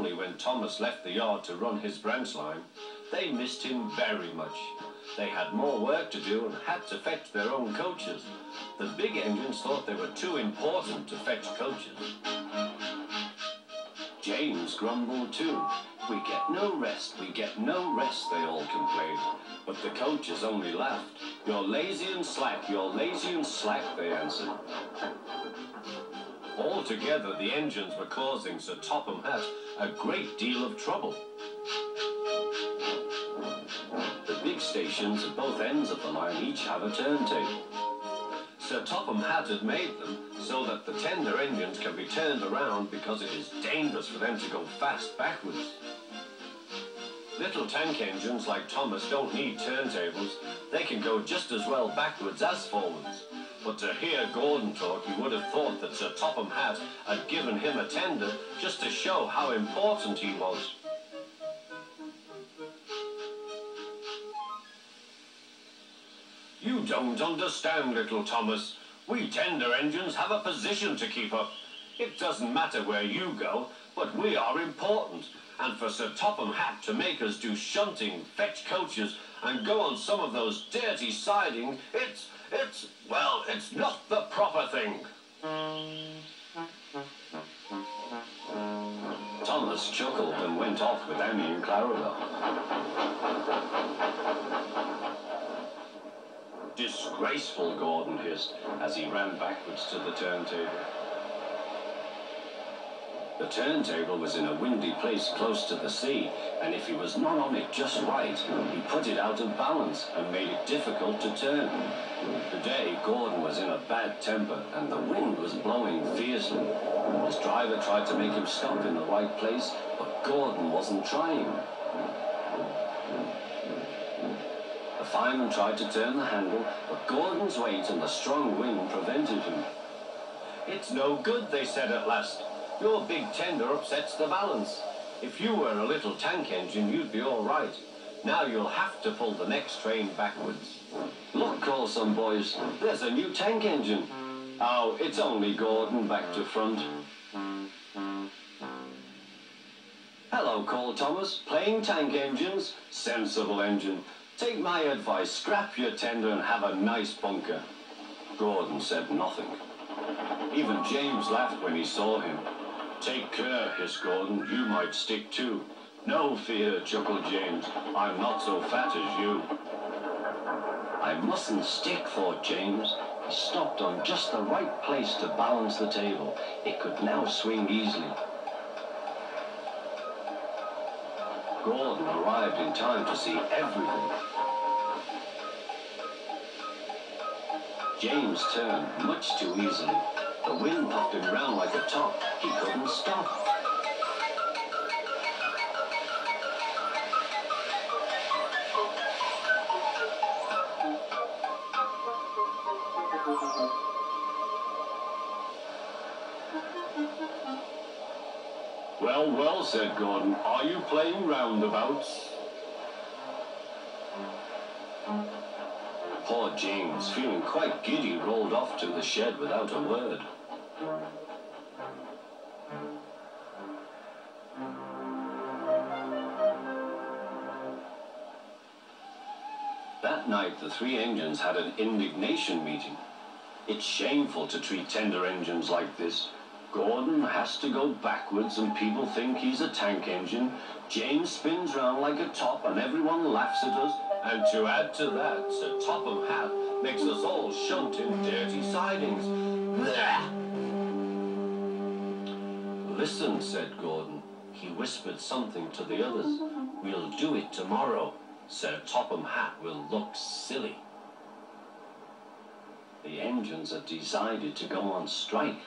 only when Thomas left the yard to run his branch line. They missed him very much. They had more work to do and had to fetch their own coaches. The big engines thought they were too important to fetch coaches. James grumbled too. "We get no rest, we get no rest," they all complained. But the coaches only laughed. "You're lazy and slack, you're lazy and slack," they answered. Altogether, the engines were causing Sir Topham Hatt a great deal of trouble. The big stations at both ends of the line each have a turntable. Sir Topham Hatt had made them so that the tender engines can be turned around because it is dangerous for them to go fast backwards. Little tank engines like Thomas don't need turntables. They can go just as well backwards as forwards. But to hear Gordon talk, you would have thought that Sir Topham Hatt had given him a tender just to show how important he was. "You don't understand, little Thomas. We tender engines have a position to keep up. It doesn't matter where you go, but we are important. And for Sir Topham Hatt to make us do shunting, fetch coaches, and go on some of those dirty sidings, well, it's not the proper thing." Thomas chuckled and went off with Annie and Clarabel. "Disgraceful," Gordon hissed as he ran backwards to the turntable. The turntable was in a windy place close to the sea, and if he was not on it just right, he put it out of balance and made it difficult to turn. Today, Gordon was in a bad temper, and the wind was blowing fiercely. His driver tried to make him stop in the right place, but Gordon wasn't trying. The fireman tried to turn the handle, but Gordon's weight and the strong wind prevented him. "It's no good," they said at last. "Your big tender upsets the balance. If you were a little tank engine, you'd be all right. Now you'll have to pull the next train backwards." "Look," called some boys, "there's a new tank engine." "Oh, it's only Gordon back to front." "Hello," called Thomas, "playing tank engines? Sensible engine. Take my advice, scrap your tender and have a nice bunker." Gordon said nothing. Even James laughed when he saw him. "Take care," hissed Gordon, "you might stick too." "No fear," chuckled James, "I'm not so fat as you." "I mustn't stick," thought James. He stopped on just the right place to balance the table. It could now swing easily. Gordon arrived in time to see everything. James turned much too easily. The wind puffed him round like a top. He couldn't stop. "Well, well," said Gordon, "are you playing roundabouts?" Poor James, feeling quite giddy, rolled off to the shed without a word. That night, the three engines had an indignation meeting. "It's shameful to treat tender engines like this. Gordon has to go backwards and people think he's a tank engine. James spins round like a top and everyone laughs at us. And to add to that, Sir Topham Hatt makes us all shunt in dirty sidings. Blah!" "Listen," said Gordon. He whispered something to the others. "We'll do it tomorrow. Sir Topham Hatt will look silly." The engines had decided to go on strike.